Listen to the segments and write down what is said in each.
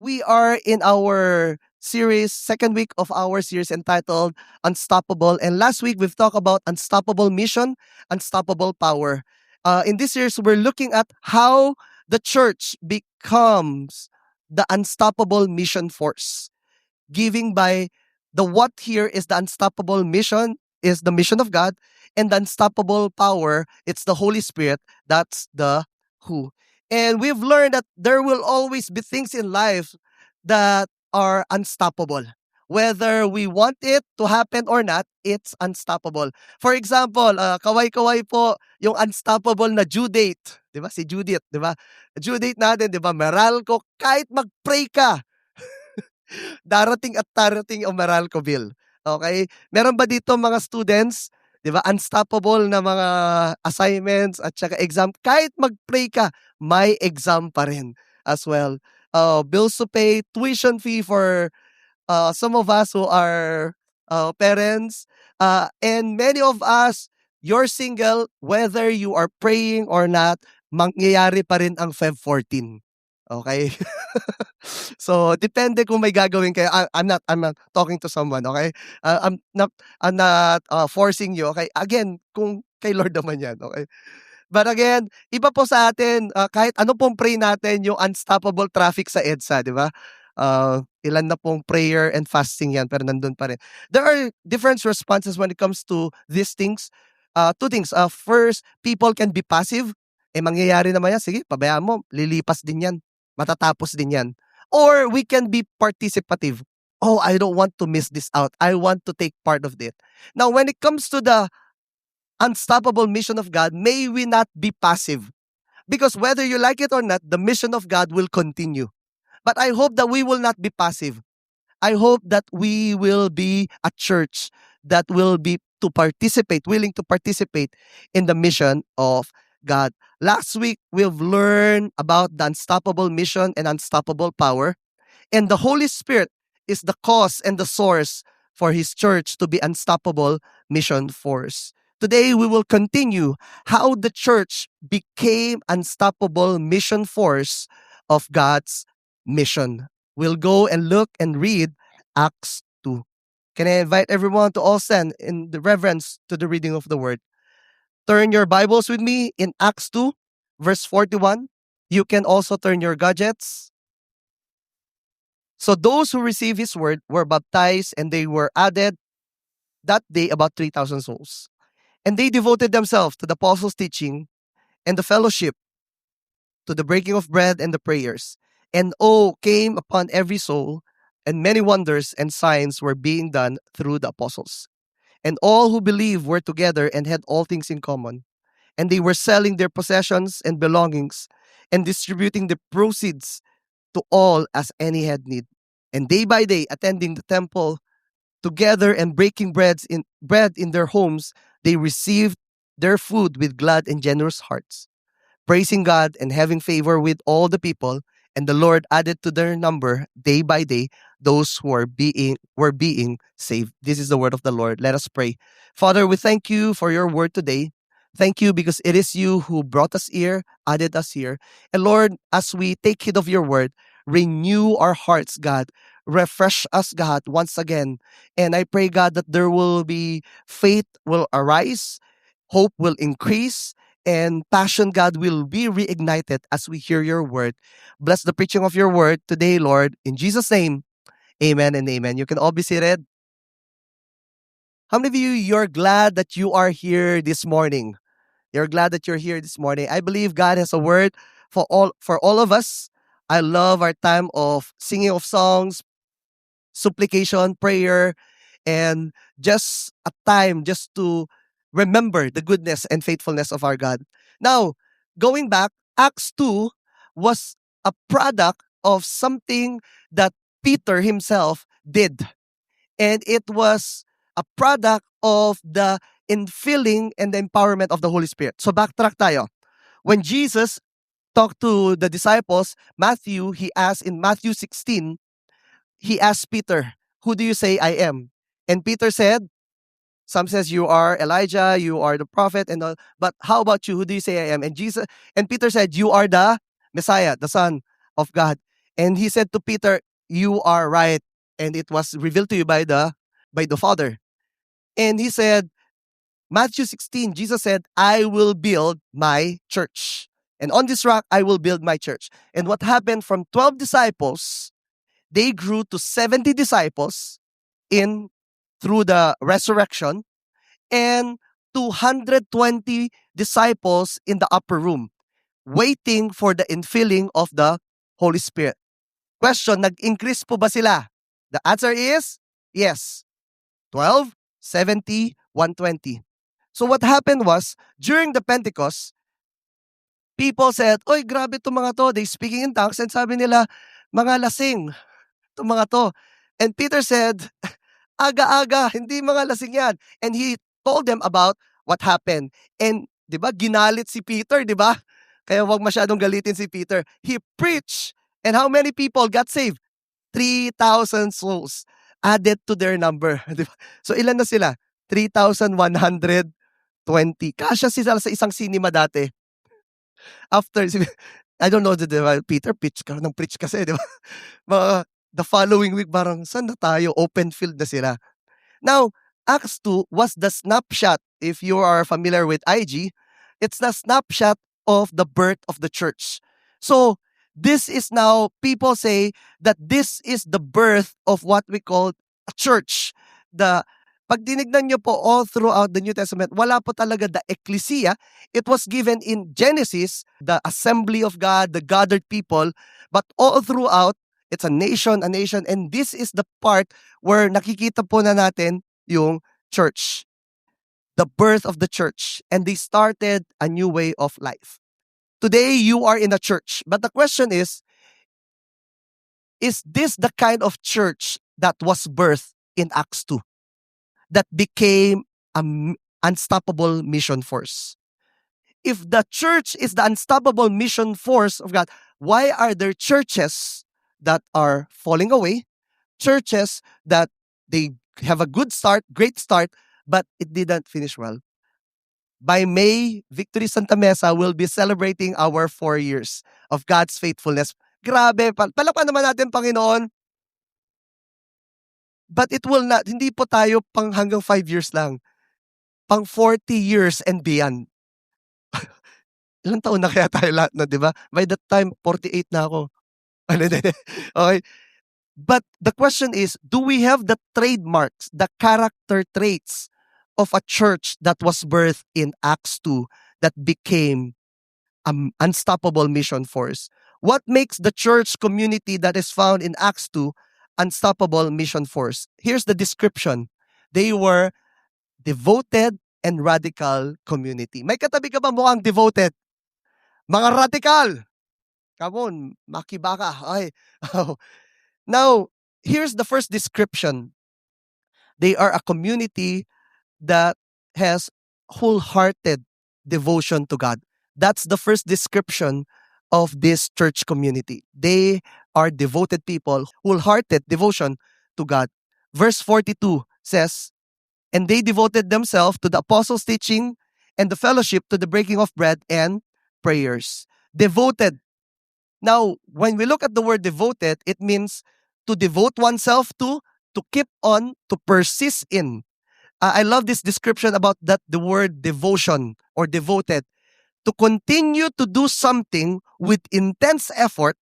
We are in our series, second week of our series entitled Unstoppable. And last week, we've talked about unstoppable mission, unstoppable power. In this series, we're looking at how the church becomes the unstoppable mission force. Giving by the what here is the unstoppable mission, is the mission of God, and the unstoppable power, it's the Holy Spirit. That's the who. And we've learned that there will always be things in life that are unstoppable. Whether we want it to happen or not, it's unstoppable. For example, kaway-kaway po yung unstoppable na due date. Di ba? Si Judith, di ba? Due date natin, di ba? Meralco, kahit mag-pray ka, darating at darating ang Meralco bill. Okay? Meron ba dito mga students, 'di ba? Unstoppable na mga assignments at saka exam. Kahit mag-pray ka, may exam pa rin as well. Bills to pay, tuition fee for some of us who are parents, and many of us, you're single, whether you are praying or not, mangyayari pa rin ang Feb 14. Okay? So, depende kung may gagawin kayo. I'm not talking to someone, okay? I'm not forcing you, okay? Again, kung kay Lord naman 'yan, okay? But again, iba po sa atin, kahit ano pong pray natin, yung unstoppable traffic sa EDSA, 'di ba? Ilan na pong prayer and fasting 'yan, pero nandun pa rin. There are different responses when it comes to these things. Two things. First, people can be passive. Mangyayari naman 'yan, sige, pabayaan mo, lilipas din 'yan. Matatapos din 'yan. Or we can be participative. Oh, I don't want to miss this out. I want to take part of it. Now, when it comes to the unstoppable mission of God, may we not be passive. Because whether you like it or not, the mission of God will continue. But I hope that we will not be passive. I hope that we will be a church that will be willing to participate in the mission of God. Last week, we've learned about the unstoppable mission and unstoppable power. And the Holy Spirit is the cause and the source for His church to be unstoppable mission force. Today, we will continue how the church became unstoppable mission force of God's mission. We'll go and look and read Acts 2. Can I invite everyone to all stand in the reverence to the reading of the word? Turn your Bibles with me in Acts 2, verse 41. You can also turn your gadgets. So those who received his word were baptized, and they were added that day about 3,000 souls. And they devoted themselves to the apostles' teaching and the fellowship, to the breaking of bread and the prayers. And awe came upon every soul, and many wonders and signs were being done through the apostles. And all who believed were together and had all things in common. And they were selling their possessions and belongings and distributing the proceeds to all as any had need. And day by day, attending the temple together and breaking bread in their homes, they received their food with glad and generous hearts, praising God and having favor with all the people. And the Lord added to their number day by day those who were being saved. This is the word of the Lord. Let us pray. Father, we thank you for your word today. Thank you because it is you who brought us here, added us here. And Lord, as we take heed of your word, renew our hearts, God. Refresh us, God, once again. And I pray, God, that there will be faith will arise, hope will increase, and passion, God, will be reignited as we hear your word. Bless the preaching of your word today, Lord. In Jesus' name, amen and amen. You can all be seated. How many of you're glad that you are here this morning? You're glad that you're here this morning. I believe God has a word for all of us. I love our time of singing of songs, supplication, prayer, and just a time just to remember the goodness and faithfulness of our God. Now, going back, Acts 2 was a product of something that Peter himself did. And it was a product of the infilling and the empowerment of the Holy Spirit. So backtrack tayo. When Jesus talked to the disciples, he asked in Matthew 16, he asked Peter, "Who do you say I am?" And Peter said, some says you are Elijah, you are the prophet, and all, but how about you? Who do you say I am? And Peter said, "You are the Messiah, the Son of God." And he said to Peter, "You are right, and it was revealed to you by the Father." And he said, Matthew 16, Jesus said, "I will build my church. And on this rock, I will build my church." And what happened from 12 disciples, they grew to 70 disciples in through the resurrection, and 220 disciples in the upper room, waiting for the infilling of the Holy Spirit. Question, nag-increase po ba sila? The answer is yes. 12, 70, 120. So what happened was, during the Pentecost, people said, "Oy, grabe itong mga to, they speaking in tongues," and sabi nila, "Mga lasing, itong mga to." And Peter said, "Aga-aga, hindi mga lasing yan." And he told them about what happened. And 'di ba, ginalit si Peter, 'di ba? Kaya wag masyadong galitin si Peter. He preached, and how many people got saved? 3,000 souls added to their number, 'di ba? So ilan na sila? 3,120. Kasya sila sa isang cinema dati. After I don't know, 'di ba, Peter preach kasi, 'di ba? Mga the following week parang, "Saan na tayo?" Open field na sila. Now, Acts 2 was the snapshot. If you are familiar with IG, it's the snapshot of the birth of the church. So, this is now, people say that this is the birth of what we call a church. Pag dinignan nyo po all throughout the New Testament, wala po talaga the ecclesia. It was given in Genesis, the assembly of God, the gathered people, but all throughout, it's a nation, and this is the part where nakikita po na natin yung church, the birth of the church, and they started a new way of life. Today, you are in a church, but the question is this the kind of church that was birthed in Acts 2, that became an unstoppable mission force? If the church is the unstoppable mission force of God, why are there churches that are falling away? Churches that they have a good start, great start, but it didn't finish well. By May, Victory Santa Mesa will be celebrating our 4 years of God's faithfulness. Grabe, palakpan naman natin, Panginoon. But it will not, hindi po tayo pang hanggang 5 years lang. Pang 40 years and beyond. Ilang taon na kaya tayo lahat na, di ba? By that time, 48 na ako. Okay. But the question is, do we have the trademarks, the character traits of a church that was birthed in Acts 2 that became an unstoppable mission force? What makes the church community that is found in Acts 2 unstoppable mission force? Here's the description. They were devoted and radical community. May katabi ka ba mukhang devoted? Mga radical. Come on, makibaka. Ay. Now, here's the first description. They are a community that has wholehearted devotion to God. That's the first description of this church community. They are devoted people, wholehearted devotion to God. Verse 42 says, "And they devoted themselves to the apostles' teaching and the fellowship, to the breaking of bread and prayers." Devoted. Now, when we look at the word devoted, it means to devote oneself to keep on, to persist in. I love this description about that, the word devotion or devoted. To continue to do something with intense effort,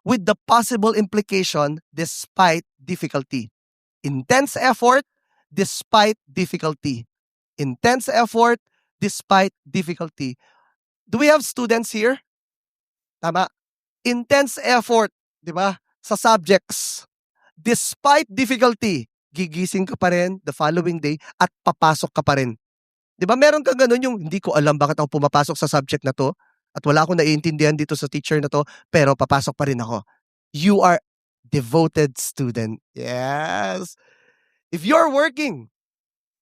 with the possible implication despite difficulty. Intense effort despite difficulty. Intense effort despite difficulty. Do we have students here? Tama. Intense effort, di ba? Sa subjects. Despite difficulty, gigising ka pa rin the following day at papasok ka pa rin. Di ba meron kang ganun yung, hindi ko alam bakit ako pumapasok sa subject na to at wala akong naiintindihan dito sa teacher na to, pero papasok pa rin ako. You are devoted student. Yes. If you're working,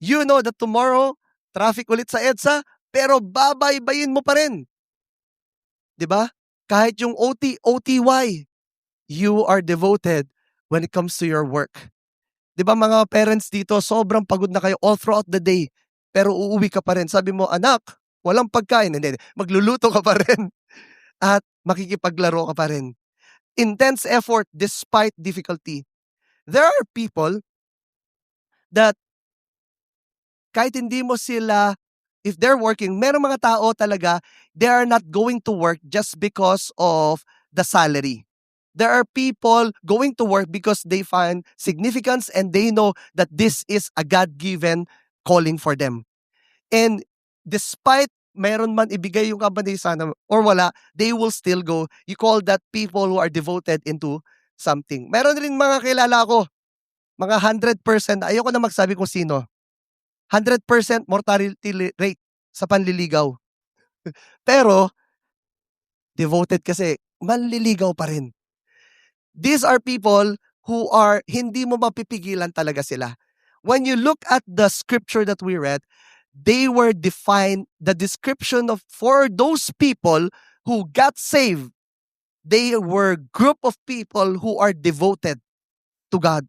you know that tomorrow, traffic ulit sa EDSA, pero babaybayin mo pa rin. Di ba? Kahit yung OT, OTY, you are devoted when it comes to your work. Di ba mga parents dito, sobrang pagod na kayo all throughout the day, pero uuwi ka pa rin. Sabi mo, "Anak, walang pagkain." Hindi, magluluto ka pa rin at makikipaglaro ka pa rin. intense effort despite difficulty. There are people that kahit hindi mo sila, if they're working, merong mga tao talaga, they are not going to work just because of the salary. There are people going to work because they find significance and they know that this is a God-given calling for them. And despite meron man ibigay yung company sana or wala, they will still go. You call that people who are devoted into something. Meron rin mga kilala ko, mga 100%, ayoko na magsabi kung sino, 100% mortality rate sa panliligaw. Pero devoted kasi, manliligaw pa rin. These are people who are hindi mo mapipigilan talaga sila. When you look at the scripture that we read, they were defined, the description of for those people who got saved, they were group of people who are devoted to God.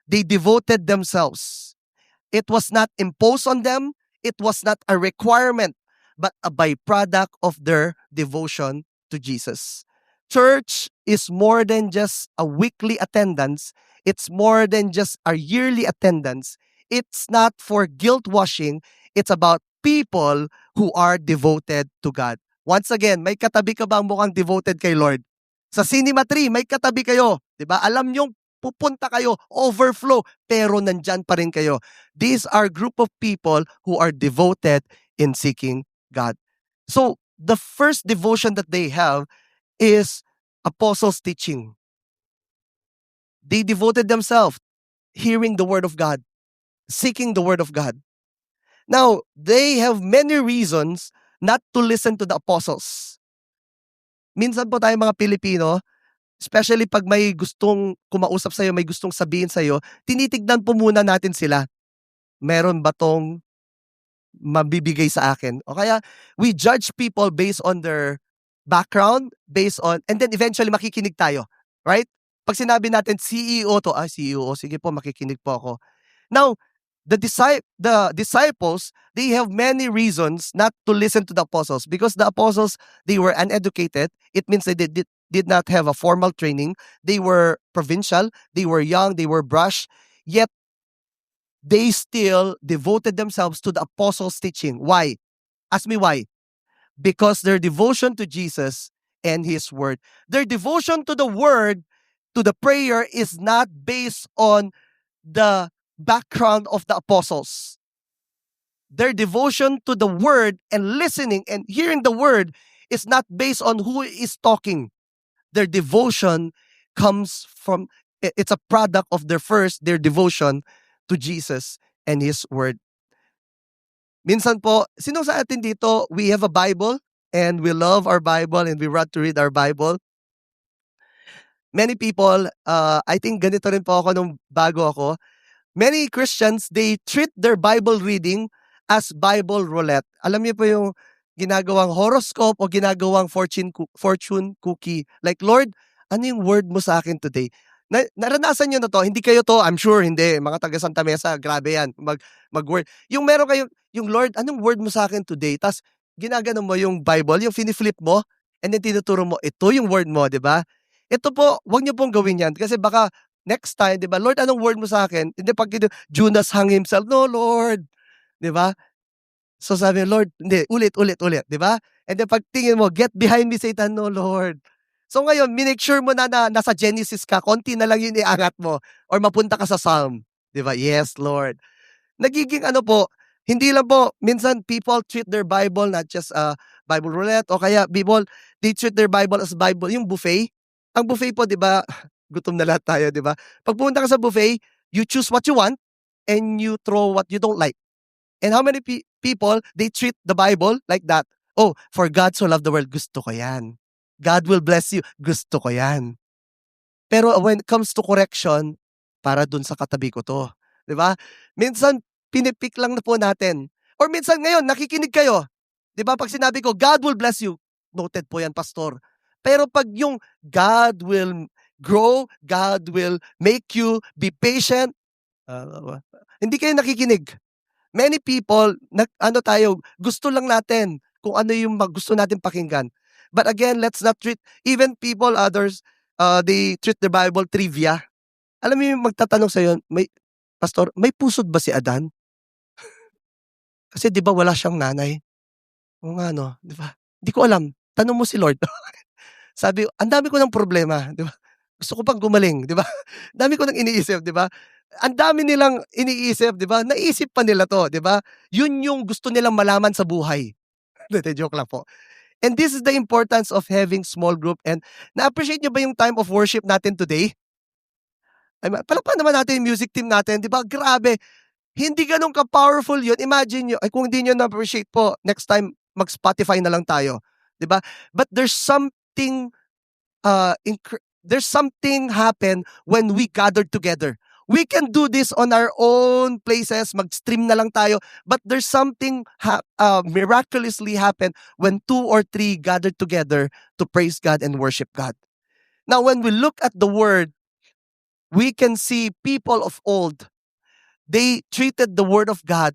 They devoted themselves. It was not imposed on them. It was not a requirement, but a byproduct of their devotion to Jesus. Church is more than just a weekly attendance. It's more than just a yearly attendance. It's not for guilt washing. It's about people who are devoted to God. Once again, may katabi ka bang mukhang devoted kay Lord? Sa Cinema 3, may katabi kayo. 'Di ba? Alam niyong pupunta kayo, overflow, pero nandyan pa rin kayo. These are group of people who are devoted in seeking God. So, the first devotion that they have is apostles' teaching. They devoted themselves hearing the word of God, seeking the word of God. Now, they have many reasons not to listen to the apostles. Minsan po tayo mga Pilipino, especially pag may gustong kumausap sa'yo, may gustong sabihin sa'yo, tinitignan po muna natin sila. Meron ba tong mabibigay sa akin? O kaya, we judge people based on their background, based on, and then eventually makikinig tayo. Right? Pag sinabi natin, CEO to, CEO, sige po, makikinig po ako. Now, the disciples, they have many reasons not to listen to the apostles because the apostles, they were uneducated. It means they did not have a formal training. They were provincial, they were young, they were brash, yet they still devoted themselves to the apostles' teaching. Why? Ask me why. Because their devotion to Jesus and His Word, their devotion to the Word, to the prayer is not based on the background of the apostles. Their devotion to the Word and listening and hearing the Word is not based on who is talking. Their devotion comes from, it's a product of their devotion to Jesus and His Word. Minsan po, sino sa atin dito, we have a Bible and we love our Bible and we want to read our Bible. Many people, I think ganito rin po ako nung bago ako. Many Christians, they treat their Bible reading as Bible roulette. Alam niyo po yung ginagawang horoscope o ginagawang fortune cookie. Like, Lord, ano yung word mo sa akin today? Naranasan niyo na to? Hindi kayo to, I'm sure, hindi. Mga taga Santa Mesa, grabe yan. Mag-word. Yung meron kayo, yung Lord, anong word mo sa akin today? Tapos, ginagano mo yung Bible, yung finiflip mo, and then tinuturo mo, ito yung word mo, di ba? Ito po, wag niyo pong gawin yan. Kasi baka, next time, di ba, Lord, anong word mo sa akin? Hindi, pag Judas hung himself, no, Lord. Di ba? So sabi, Lord, hindi, ulit, di ba? And then pagtingin mo, get behind me, Satan, no, Lord. So ngayon, minake sure mo na nasa Genesis ka, konti na lang yung iangat mo, or mapunta ka sa Psalm. Di ba? Yes, Lord. Nagiging ano po, hindi lang po, minsan people treat their Bible not just Bible roulette, o kaya people, they treat their Bible as Bible, yung buffet. Ang buffet po, di ba, gutom na lahat tayo, di ba? Pag pumunta ka sa buffet, you choose what you want, and you throw what you don't like. And how many people, they treat the Bible like that? Oh, for God so loved the world, gusto ko yan. God will bless you, gusto ko yan. Pero when it comes to correction, para dun sa katabi ko to. Di ba? Minsan, pinipik lang na po natin. Or minsan ngayon, nakikinig kayo. Di ba? Pag sinabi ko, God will bless you. Noted po yan, pastor. Pero pag yung God will grow, God will make you be patient, hindi kayo nakikinig. Many people, gusto lang natin kung ano yung gusto natin pakinggan. But again, let's not treat even people, others, they treat the Bible trivia. Alam mo yung magtatanong sa'yo, "Pastor, may pusod ba si Adan? Kasi 'di ba wala siyang nanay?" "Oo nga 'no, 'di ba? Di ko alam, tanong mo si Lord." Sabi, ang dami ko ng problema, 'di ba? Gusto ko pang gumaling, 'di ba? Dami ko ng iniisip, 'di ba? Ang dami nilang iniisip, 'di ba? Naisip pa nila 'to, 'di ba? Yun yung gusto nilang malaman sa buhay. Hindi, joke lang po. And this is the importance of having small group, and na-appreciate niyo ba yung time of worship natin today? Palakpakan naman natin yung music team natin, 'di ba? Grabe, hindi gano'n ka-powerful yun. Imagine niyo, ay kung hindi niyo na-appreciate po, next time mag-Spotify na lang tayo, 'di ba? But there's something happen when we gather together. We can do this on our own places, mag-stream na lang tayo, but there's something miraculously happen when 2 or 3 gather together to praise God and worship God. Now, when we look at the word, we can see people of old, they treated the word of God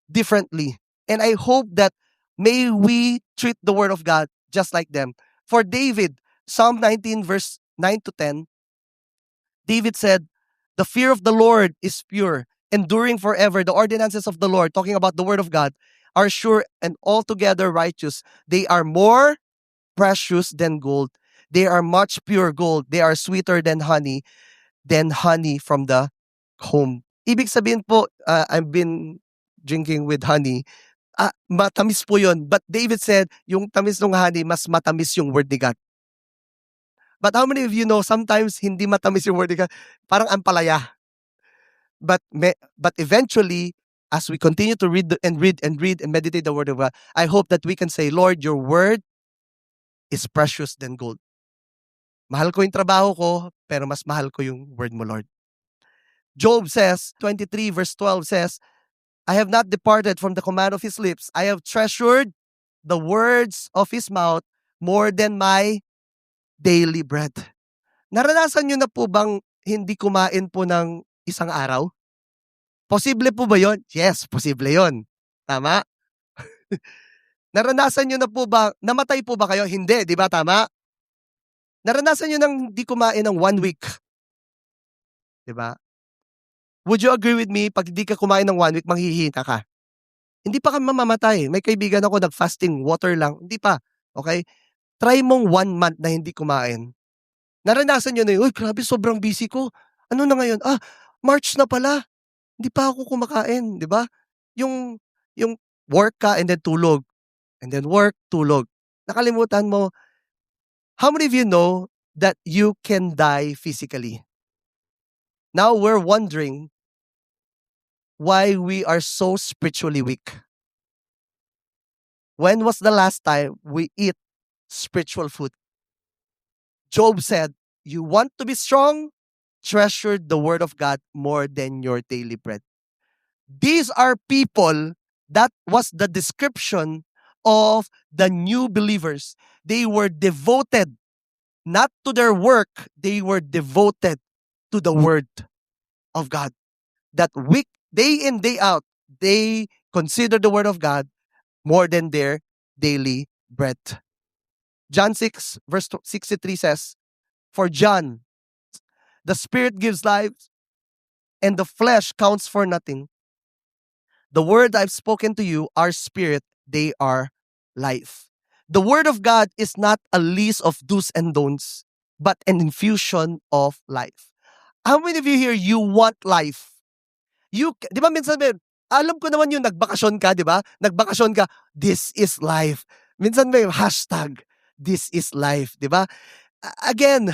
differently. And I hope that may we treat the word of God just like them. For David, Psalm 19 verse 9 to 10, David said, "The fear of the Lord is pure, enduring forever. The ordinances of the Lord," talking about the word of God, "are sure and altogether righteous. They are more precious than gold. They are much pure gold. They are sweeter than honey from the comb." Ibig sabihin po, I've been drinking with honey. Matamis po yun. But David said, yung tamis ng honey, mas matamis yung word ni God. But how many of you know, sometimes hindi matamis yung word ni God, parang ampalaya. But eventually, as we continue to read and meditate the word of God, I hope that we can say, "Lord, your word is precious than gold." Mahal ko yung trabaho ko, pero mas mahal ko yung word mo, Lord. Job says, 23 verse 12 says, "I have not departed from the command of his lips. I have treasured the words of his mouth more than my daily bread." Naranasan niyo na po bang hindi kumain po ng isang araw? Posible po ba yun? Yes, posible yun. Tama? Naranasan niyo na po ba, namatay po ba kayo? Hindi, di ba? Tama? Naranasan niyo nang hindi kumain ng 1 week, di ba? Would you agree with me, pag hindi ka kumain ng 1 week, manghihina ka? Hindi pa ka mamamatay. May kaibigan ako nag-fasting water lang, hindi pa, okey? Try mong 1 month na hindi kumain. Naranasan niyo na yun, "Uy, grabe sobrang busy ko. Ano na ngayon? March na pala, hindi pa ako kumakain." 'Di ba? Yung yung work ka and then tulog, and then work, tulog. Nakalimutan mo, how many of you know that you can die physically? Now we're wondering why we are so spiritually weak. When was the last time we eat spiritual food? Job said, "You want to be strong? Treasure the word of God more than your daily bread." These are people, that was the description of the new believers. They were devoted not to their work, they were devoted to the word of God. That week, day in, day out, they consider the word of God more than their daily bread. John 6, verse 63 says, "For John, the spirit gives life, and the flesh counts for nothing. The word I've spoken to you are spirit, they are life." The word of God is not a list of do's and don'ts, but an infusion of life. How many of you here, you want life? Di ba minsan, alam ko naman yung nagbakasyon ka, di ba? Nagbakasyon ka, "This is life." Minsan may hashtag, "This is life," di ba? Again,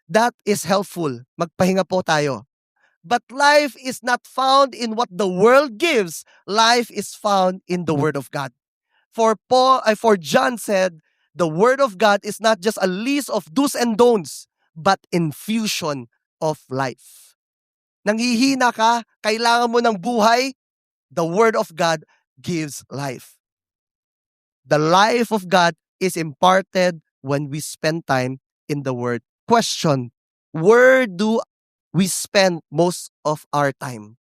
that is helpful. Magpahinga po tayo. But life is not found in what the world gives. Life is found in the word of God. For John said, the word of God is not just a list of do's and don'ts, but infusion of life. Nanghihina ka, kailangan mo ng buhay, the word of God gives life. The life of God is imparted when we spend time in the word. Question: where do we spend most of our time?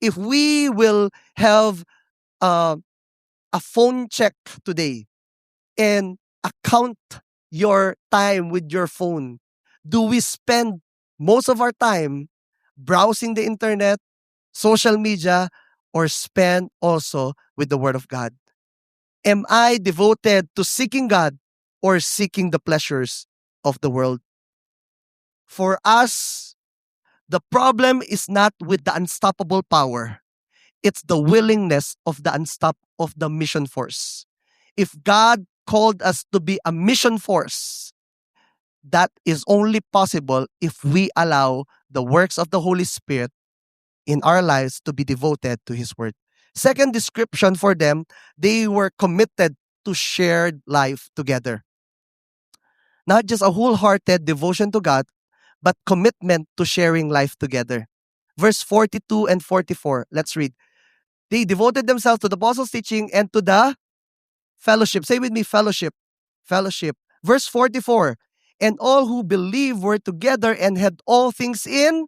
If we will have uh, a phone check today and account your time with your phone, Do we spend most of our time browsing the internet, social media, or spend also with the Word of God? Am I devoted to seeking God or seeking the pleasures of the world? For us, the problem is not with the unstoppable power. It's the willingness of the mission force. If God called us to be a mission force, that is only possible if we allow the works of the Holy Spirit in our lives to be devoted to His Word. Second description for them, they were committed to shared life together. Not just a wholehearted devotion to God, but commitment to sharing life together. Verse 42 and 44, let's read. They devoted themselves to the apostles' teaching and to the fellowship. Say with me, fellowship. Fellowship. Verse 44, and all who believe were together and had all things in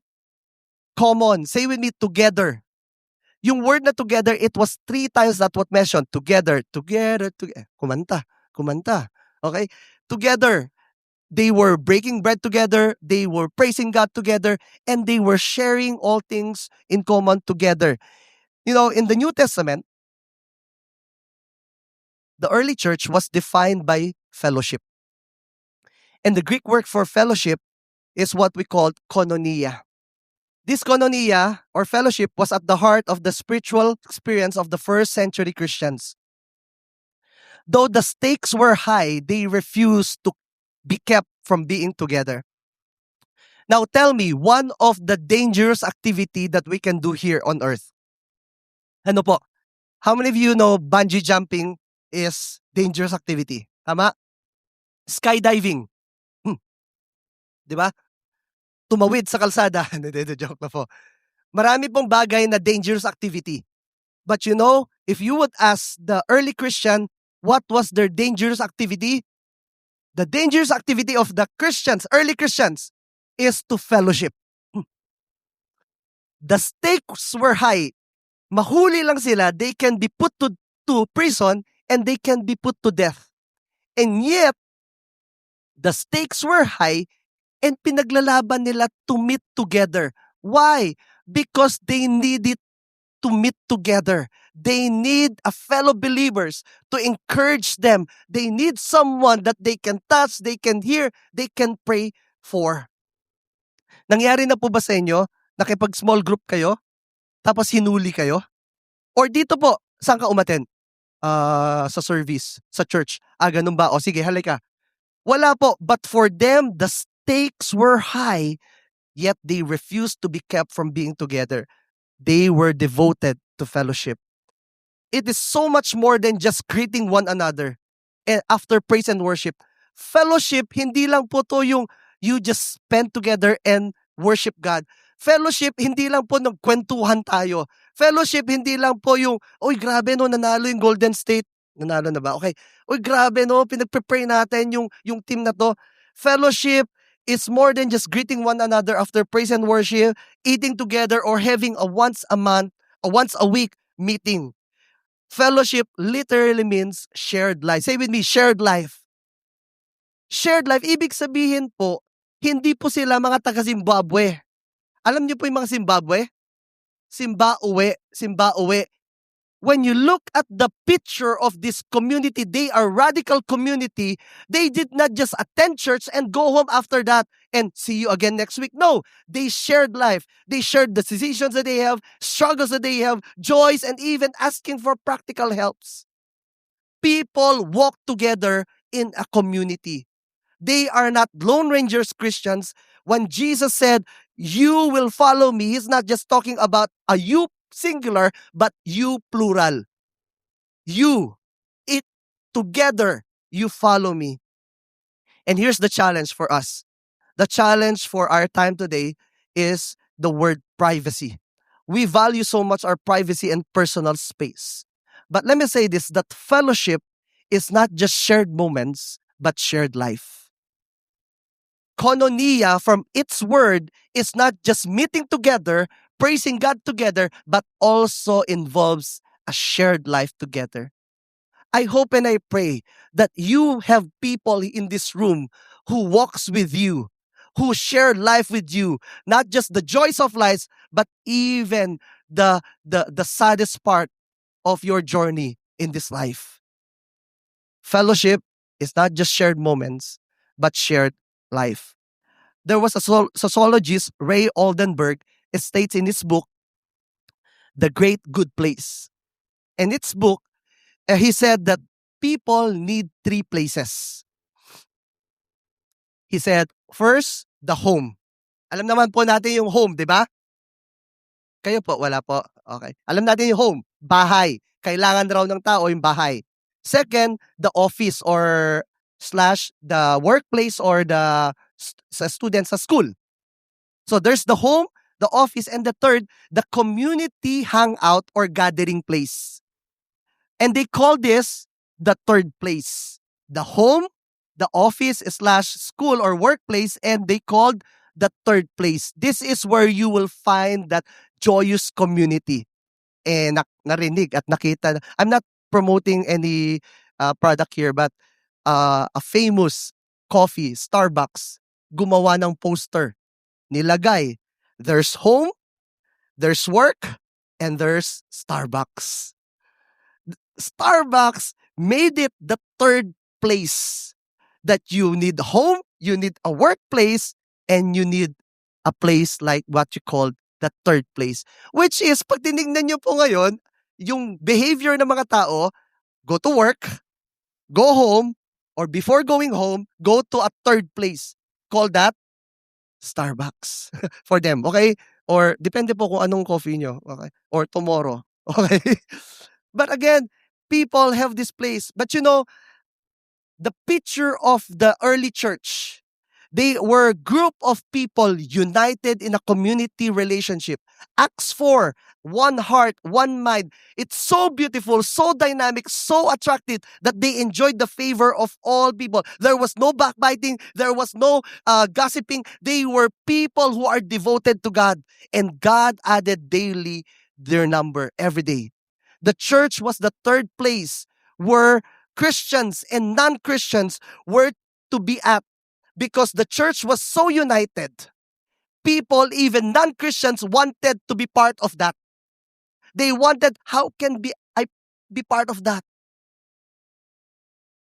common. Say with me, together. Yung word na together, it was 3 times that what mentioned. Together, together, together. Kumanta, kumanta. Okay? Together. They were breaking bread together, they were praising God together, and they were sharing all things in common together. You know, in the New Testament, the early church was defined by fellowship. And the Greek word for fellowship is what we call koinonia. This koinonia or fellowship was at the heart of the spiritual experience of the first century Christians. Though the stakes were high, they refused to be kept from being together. Now tell me, one of the dangerous activity that we can do here on earth. Ano po? How many of you know bungee jumping is dangerous activity? Tama? Skydiving. Di ba? Tumawid sa kalsada. Joke na po. Marami pong bagay na dangerous activity. But you know, if you would ask the early Christian, what was their dangerous activity? The dangerous activity of the Christians, early Christians, is to fellowship. The stakes were high. Mahuli lang sila, they can be put to prison and they can be put to death. And yet, the stakes were high and pinaglalaban nila to meet together. Why? Because they needed to meet together. They need a fellow believers to encourage them. They need someone that they can touch, they can hear, they can pray for. Nangyari na po ba sa inyo? Nakipag small group kayo? Tapos hinuli kayo? Or dito po, saan ka umaten? Sa service, sa church. Ganun ba? O sige, halika. Wala po. But for them, the stakes were high, yet they refused to be kept from being together. They were devoted to fellowship. It is so much more than just greeting one another after praise and worship. Fellowship, hindi lang po to yung you just spend together and worship God. Fellowship, hindi lang po nagkwentuhan tayo. Fellowship, hindi lang po yung, oy grabe no, nanalo yung Golden State. Nanalo na ba? Okay. Oy grabe no, pinagpe-pray natin yung team na to. Fellowship is more than just greeting one another after praise and worship, eating together, or having a once a week meeting. Fellowship literally means shared life. Say with me, shared life. Shared life, ibig sabihin po, hindi po sila mga taga-Zimbabwe. Alam niyo po yung mga Zimbabwe? Zimbabwe. When you look at the picture of this community, they are radical community. They did not just attend church and go home after that and see you again next week. No, they shared life. They shared the decisions that they have, struggles that they have, joys, and even asking for practical helps. People walk together in a community. They are not Lone Rangers Christians. When Jesus said, you will follow me, He's not just talking about a you singular, but you plural. You, it together, you follow me. And here's the challenge for us. The challenge for our time today is the word privacy. We value so much our privacy and personal space. But let me say this, that fellowship is not just shared moments, but shared life. Koinonia, from its word, is not just meeting together, praising God together, but also involves a shared life together. I hope and I pray that you have people in this room who walks with you, who share life with you, not just the joys of life, but even the saddest part of your journey in this life. Fellowship is not just shared moments, but shared life. There was a sociologist, Ray Oldenburg, states in his book, The Great Good Place. In its book, he said that people need three places. He said, first, the home. Alam naman po natin yung home, di ba? Kayo po, wala po. Okay. Alam natin yung home, bahay. Kailangan raw ng tao yung bahay. Second, the office or slash the workplace or the sa student sa school. So there's the home, the office, and the third, the community hangout or gathering place. And they call this the third place. The home, the office slash school or workplace, and they called the third place. This is where you will find that joyous community. Narinig at nakita. I'm not promoting any product here, but a famous coffee, Starbucks, gumawa ng poster. Nilagay, there's home, there's work, and there's Starbucks. Starbucks made it the third place that you need home, you need a workplace, and you need a place like what you call the third place. Which is, pag tinignan nyo po ngayon, yung behavior ng mga tao, go to work, go home, or before going home, go to a third place. Call that Starbucks for them, okay? Or depende po kung anong coffee nyo, okay? Or tomorrow, okay? But again, people have this place. But you know, the picture of the early church, they were a group of people united in a community relationship. Acts 4, one heart, one mind. It's so beautiful, so dynamic, so attractive that they enjoyed the favor of all people. There was no backbiting. There was no gossiping. They were people who are devoted to God. And God added daily their number every day. The church was the third place where Christians and non-Christians were to be at, because the church was so united. People, even non-Christians, wanted to be part of that. They wanted, how can I be part of that?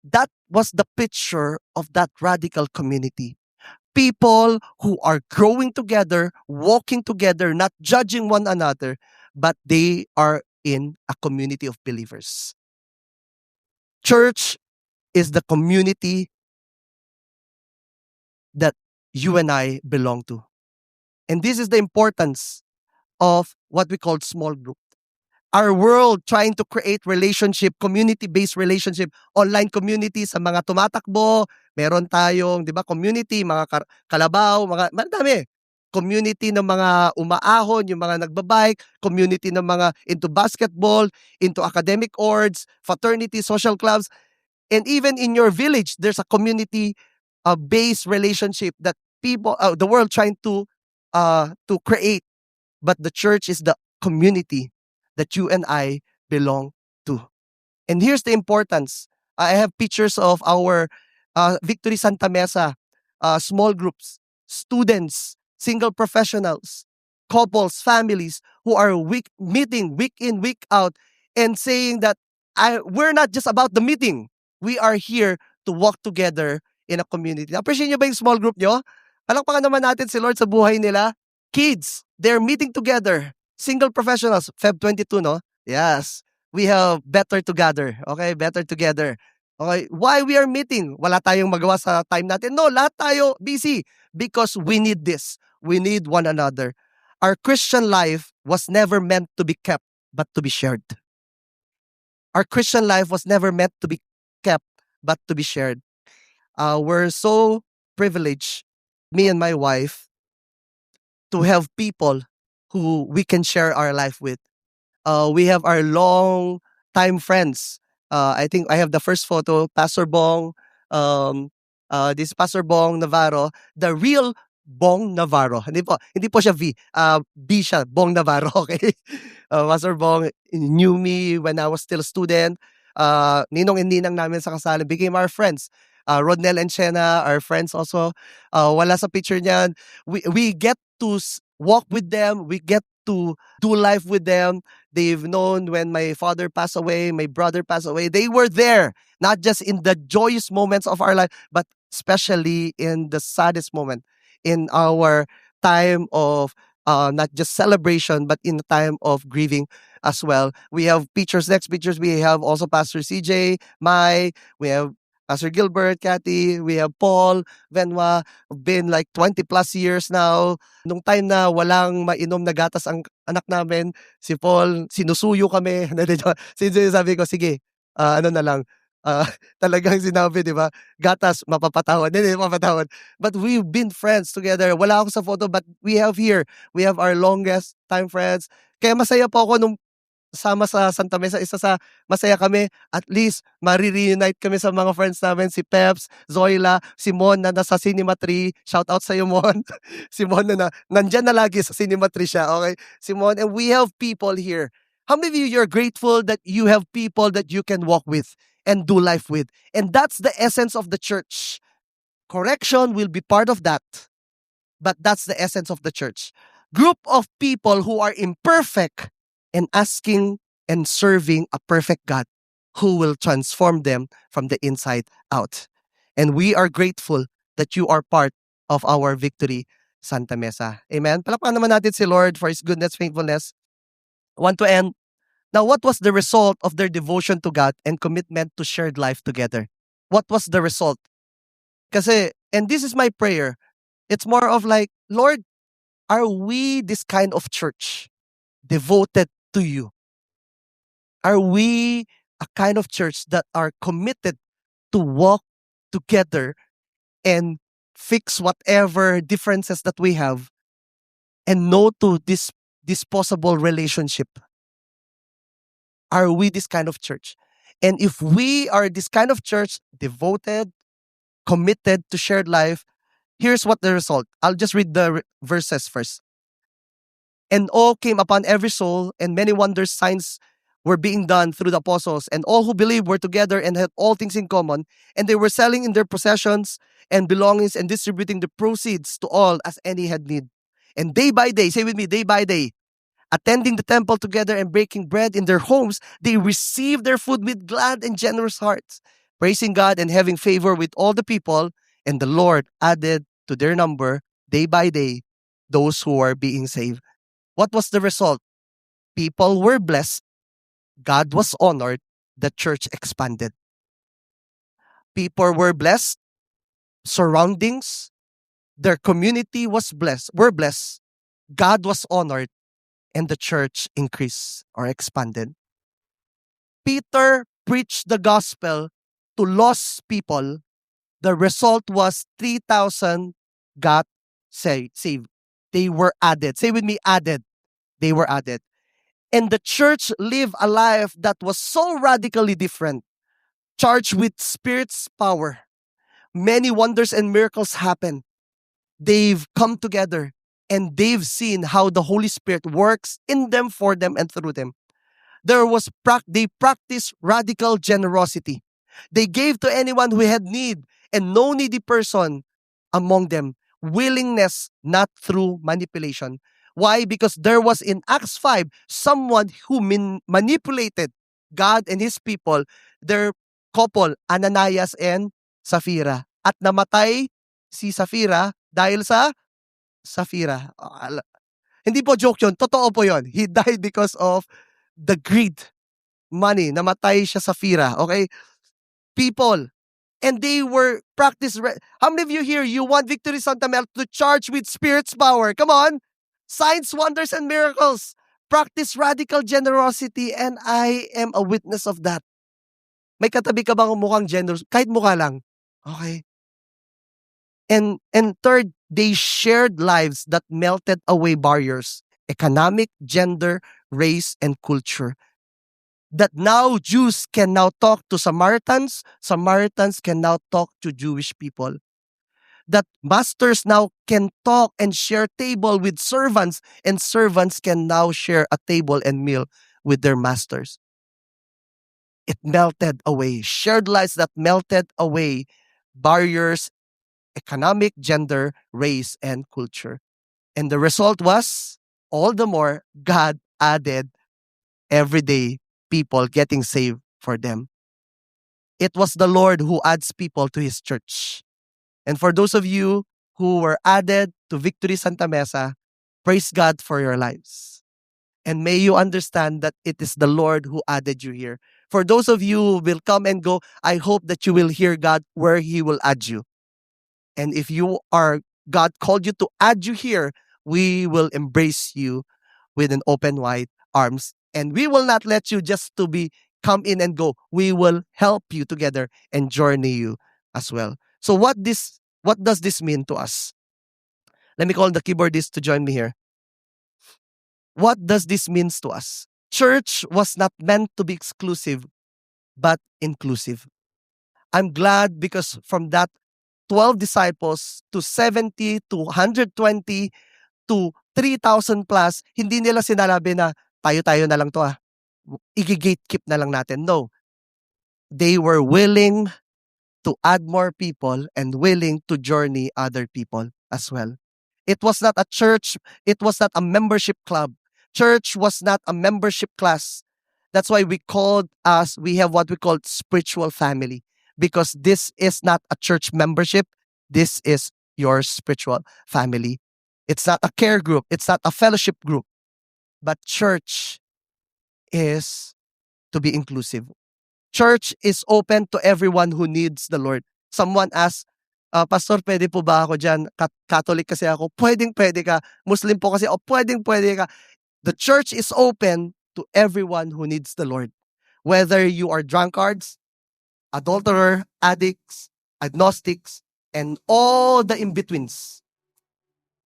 That was the picture of that radical community. People who are growing together, walking together, not judging one another, but they are in a community of believers. Church is the community that you and I belong to. And this is the importance of what we call small group. Our world trying to create relationship, community-based relationship, online community sa mga tumatakbo, meron tayong, 'di ba, community, mga kalabaw, madami. Community ng mga umaahon, yung mga nagbabike, community ng mga into basketball, into academic orgs, fraternity, social clubs, and even in your village, there's a community based relationship that people, the world trying to create. But the church is the community that you and I belong to. And here's the importance. I have pictures of our Victory Santa Mesa small groups, students, single professionals, couples, families who are meeting week in, week out, and saying that we're not just about the meeting. We are here to walk together in a community. Appreciate nyo ba yung small group nyo? Palakpakan naman natin si Lord sa buhay nila. Kids, they're meeting together. Single professionals, Feb 22, no? Yes. We have Better Together. Okay, Better Together. Okay, why we are meeting? Wala tayong magawa sa time natin. No, lahat tayo busy because we need this. We need one another. Our Christian life was never meant to be kept, but to be shared. Our Christian life was never meant to be kept, but to be shared. We're so privileged, me and my wife, to have people who we can share our life with. We have our long time friends. I think I have the first photo, Pastor Bong. This Pastor Bong Navarro, the real Bong Navarro. Hindi po siya V. B siya, Bong Navarro, okay? Pastor Bong knew me when I was still a student. Ninong and ninang namin sa kasalan became our friends. Rodnel and Shena, our friends also, wala sa picture niyan. We get to walk with them. We get to do life with them. They've known when my father passed away, my brother passed away. They were there, not just in the joyous moments of our life, but especially in the saddest moment, in our time of not just celebration, but in the time of grieving as well. We have pictures, next pictures, we have also Pastor CJ, Mai, we have Pastor Gilbert, Kathy, we have Paul, Venwa, been like 20 plus years now. Nung time na walang mainom na gatas ang anak namin, si Paul, sinusuyo kami. Sabi ko, sige, ano na lang, ah, talagang sinabi, di ba? Gatas, mapapatawad. Hindi, mapapatawad. But we've been friends together. Wala ako sa photo, but we have here, we have our longest time friends. Kaya masaya po ako nung sama sa Santa Mesa, isa sa masaya kami, at least mare-reunite kami sa mga friends namin, si Peps, Zoila, si Mon na nasa Cinema 3. Shout out sa iyo, Mon. Si Mon na nandyan na lagi sa Cinema 3 siya, okay? Si Mon, and we have people here. How many of you, you're grateful that you have people that you can walk with and do life with? And that's the essence of the church. Correction will be part of that, but that's the essence of the church. Group of people who are imperfect and asking and serving a perfect God who will transform them from the inside out. And we are grateful that you are part of our Victory Santa Mesa. Amen. Palakpakan naman natin si Lord for His goodness, faithfulness. I want to end. Now, what was the result of their devotion to God and commitment to shared life together? What was the result? Kasi, and this is my prayer, it's more of like, Lord, are we this kind of church devoted to you? Are we a kind of church that are committed to walk together and fix whatever differences that we have and no to this disposable relationship? Are we this kind of church? And if we are this kind of church, devoted, committed to shared life, here's what the result. I'll just read the verses first. And awe came upon every soul, and many wonders, signs were being done through the apostles. And all who believed were together and had all things in common. And they were selling in their possessions and belongings and distributing the proceeds to all as any had need. And day by day, say with me, day by day, attending the temple together and breaking bread in their homes, they received their food with glad and generous hearts, praising God and having favor with all the people. And the Lord added to their number day by day those who are being saved. What was the result? People were blessed, God was honored, the church expanded. People were blessed, surroundings, their community were blessed, God was honored, and the church increased or expanded. Peter preached the gospel to lost people. The result was 3,000 got saved. They were added. Say with me, added. They were added. And the church lived a life that was so radically different, charged with Spirit's power. Many wonders and miracles happened. They've come together and they've seen how the Holy Spirit works in them, for them, and through them. They practiced radical generosity. They gave to anyone who had need, and no needy person among them. Willingness, not through manipulation. Why? Because there was in Acts 5 someone who manipulated God and His people, their couple, Ananias and Sapphira. At namatay si Sapphira dahil sa Sapphira. Hindi po joke yun. Totoo po yun. He died because of the greed. Money. Namatay siya Sapphira. Okay? People. And they were practice. How many of you here, you want Victory Santa Mel to charge with Spirit's power? Come on. Signs, wonders, and miracles. Practice radical generosity, and I am a witness of that. May katabi ka bang mukhang generous? Kahit mukha lang. Okay? And third, they shared lives that melted away barriers. Economic, gender, race, and culture. That now Jews can now talk to Samaritans, Samaritans can now talk to Jewish people. That masters now can talk and share table with servants, and servants can now share a table and meal with their masters. It melted away. Shared lives that melted away barriers, economic, gender, race, and culture. And the result was, all the more, God added everyday people getting saved for them. It was the Lord who adds people to His church. And for those of you who were added to Victory Santa Mesa, praise God for your lives. And may you understand that it is the Lord who added you here. For those of you who will come and go, I hope that you will hear God where He will add you. And if God called you to add you here, we will embrace you with an open wide arms. And we will not let you just to be come in and go. We will help you together and journey you as well. So what does this mean to us? Let me call the keyboardist to join me here. What does this mean to us? Church was not meant to be exclusive, but inclusive. I'm glad because from that 12 disciples to 70 to 120 to 3,000 plus, hindi nila sinabi na tayo-tayo na lang to igi-gatekeep na lang natin. No. They were willing to add more people and willing to journey other people as well. It was not a church. It was not a membership club. Church was not a membership class. That's why we have what we call spiritual family, because this is not a church membership. This is your spiritual family. It's not a care group. It's not a fellowship group. But church is to be inclusive. Church is open to everyone who needs the Lord. Someone asked, Pastor, pwede po ba ako dyan? Catholic kasi ako. Pwedeng-pwede ka. Muslim po kasi ako. Pwedeng-pwede ka. The church is open to everyone who needs the Lord. Whether you are drunkards, adulterer, addicts, agnostics, and all the in-betweens.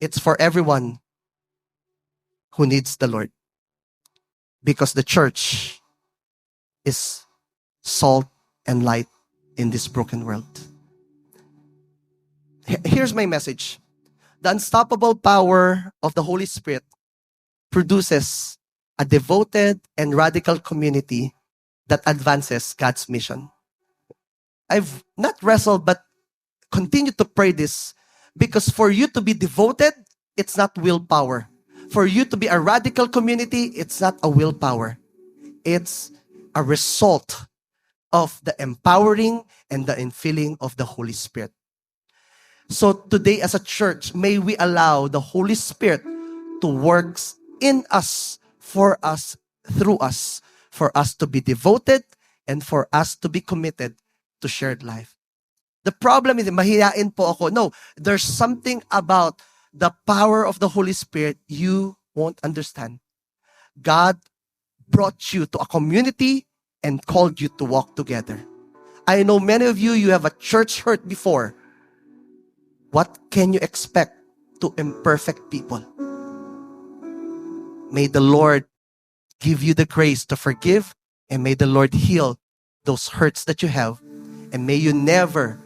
It's for everyone who needs the Lord. Because the church is salt and light in this broken world. Here's my message. The unstoppable power of the Holy Spirit produces a devoted and radical community that advances God's mission. I've not wrestled, but continue to pray this, because for you to be devoted, it's not willpower. For you to be a radical community, it's not a willpower. It's a result of the empowering and the infilling of the Holy Spirit. So today as a church, may we allow the Holy Spirit to work in us, for us, through us, for us to be devoted and for us to be committed to shared life. The problem is, mahihain po ako. No, there's something about the power of the Holy Spirit you won't understand. God brought you to a community and called you to walk together. I know many of you have a church hurt before. What can you expect to imperfect people? May the Lord give you the grace to forgive, and may the Lord heal those hurts that you have. And may you never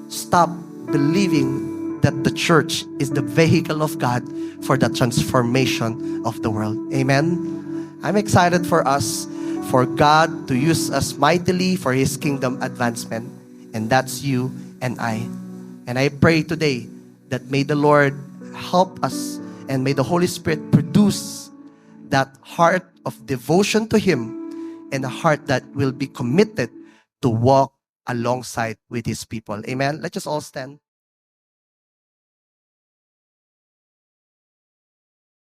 stop believing that the church is the vehicle of God for the transformation of the world. Amen. I'm excited for us, for God to use us mightily for His kingdom advancement. And that's you and I. And I pray today that may the Lord help us, and may the Holy Spirit produce that heart of devotion to Him, and a heart that will be committed to walk alongside with His people. Amen. Let's just all stand.